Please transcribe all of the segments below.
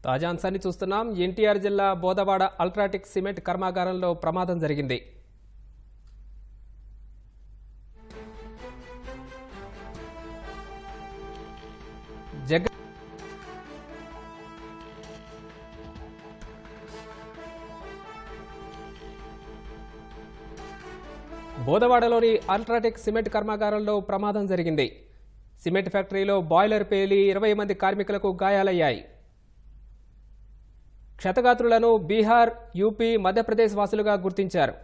తాజా అంశాన్ని చూస్తున్నాం. ఎన్టీఆర్ జిల్లా బోదవాడ అల్ట్రాటెక్ సిమెంట్ కర్మాగారంలో ప్రమాదం జరిగింది. బోదవాడలోని అల్ట్రాటెక్ సిమెంట్ కర్మాగారంలో ప్రమాదం జరిగింది. సిమెంట్ ఫ్యాక్టరీలో బాయిలర్ పేలి 20 మంది కార్మికులకు గాయాలయ్యాయి. క్షతగాత్రులను బీహార్, యూపీ, మధ్యప్రదేశ్ వాసులుగా గుర్తించారు.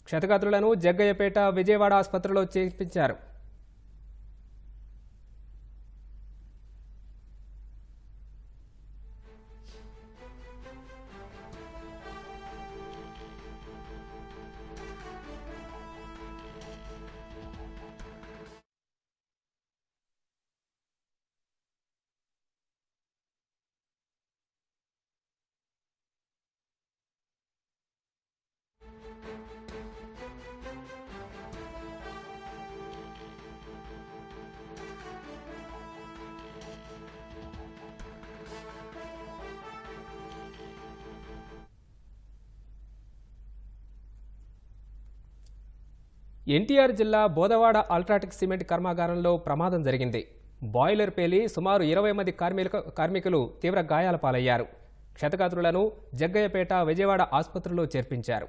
క్షతగాత్రులను జగ్గయ్యపేట, విజయవాడ ఆసుపత్రిలో చేర్పించారు. ఎన్టీఆర్ జిల్లా బోదవాడ అల్ట్రాటెక్ సిమెంట్ కర్మాగారంలో ప్రమాదం జరిగింది. బాయిలర్ పేలి సుమారు 20 మంది కార్మికులు తీవ్ర గాయాల పాలయ్యారు. క్షతగాత్రులను జగ్గయ్యపేట, విజయవాడ ఆసుపత్రిలో చేర్పించారు.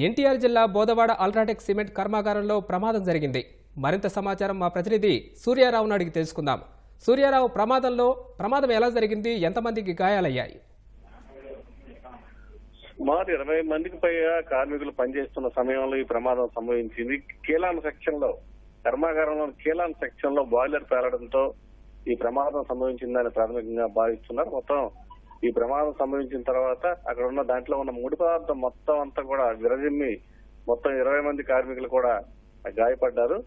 ఎన్టీఆర్ జిల్లా బోదవాడ అల్ట్రాటెక్ సిమెంట్ కర్మాగారంలో ప్రమాదం జరిగింది. మరింత సమాచారం మా ప్రతినిధి సూర్యారావును అడిగి తెలుసుకుందాం. సూర్యారావు, ప్రమాదం ఎలా జరిగింది? ఎంతమందికి గాయాలయ్యాయి? సుమారు 20 మందికి పైగా కార్మికులు పనిచేస్తున్న సమయంలో ఈ ప్రమాదం సంభవించింది. కీలాన్ సెక్షన్ లో, కర్మాగారంలో కీలాన్ సెక్షన్ లో బాయిలర్ పేలడంతో ఈ ప్రమాదం సంభవించిందని ప్రాథమికంగా భావిస్తున్నారు. మొత్తం ఈ ప్రమాదం సంభవించిన తర్వాత అక్కడ ఉన్న దాంట్లో ఉన్న ముడి పదార్థం మొత్తం అంతా కూడా విరజిమ్మి మొత్తం 20 మంది కార్మికులు కూడా గాయపడ్డారు.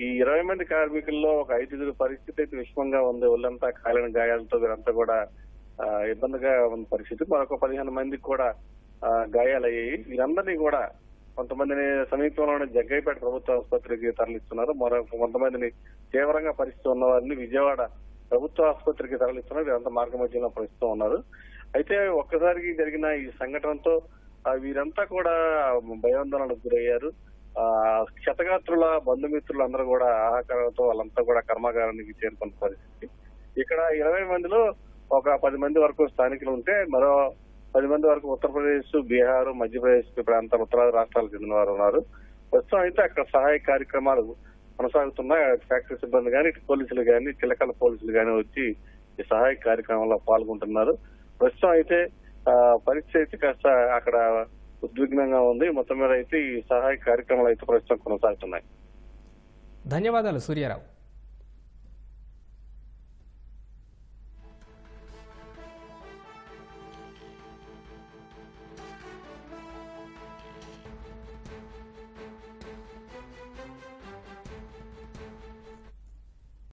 ఈ 20 మంది కార్మికుల్లో ఒక 5 పరిస్థితి అయితే విషమంగా ఉంది. ఒళ్ళంతా కాలిన గాయాలతో వీరంతా కూడా ఇబ్బందిగా ఉన్న పరిస్థితి. మరొక 15 మందికి కూడా గాయాలయ్యాయి. వీరందరినీ కూడా కొంతమందిని సమీపంలోని జగ్గయ్యపేట ప్రభుత్వ ఆసుపత్రికి తరలిస్తున్నారు. మరొక కొంతమందిని తీవ్రంగా పరిస్థితి ఉన్న వారిని విజయవాడ ప్రభుత్వ ఆసుపత్రికి తరలిస్తున్నారు. వీరంతా మార్గ మధ్యంలో పరిస్థితి ఉన్నారు. అయితే ఒక్కసారికి జరిగిన ఈ సంఘటనతో వీరంతా కూడా భయాందోళనకు గురయ్యారు. క్షతగాత్రుల బంధుమిత్రులు అందరూ కూడా ఆహాకారంతో వాళ్ళంతా కూడా కర్మాగారానికి చేరుకున్న పరిస్థితి. ఇక్కడ 20 మందిలో ఒక 10 మంది వరకు స్థానికులు ఉంటే మరో 10 మంది వరకు ఉత్తరప్రదేశ్, బీహార్, మధ్యప్రదేశ్ ప్రాంతాల ఉత్తరాది రాష్ట్రాలకు చెందిన వారు ఉన్నారు. ప్రస్తుతం అయితే అక్కడ సహాయ కార్యక్రమాలు కొనసాగుతున్నాయి. ఫ్యాక్టరీ సిబ్బంది కానీ, పోలీసులు కానీ, చిలకల పోలీసులు కానీ వచ్చి ఈ సహాయ కార్యక్రమంలో పాల్గొంటున్నారు. ప్రస్తుతం అయితే పరిస్థితి అయితే కాస్త అక్కడ ఉద్విగ్నంగా ఉంది. మొత్తం మీద అయితే ఈ సహాయ కార్యక్రమాలు అయితే ప్రస్తుతం కొనసాగుతున్నాయి. ధన్యవాదాలు సూర్యారావు.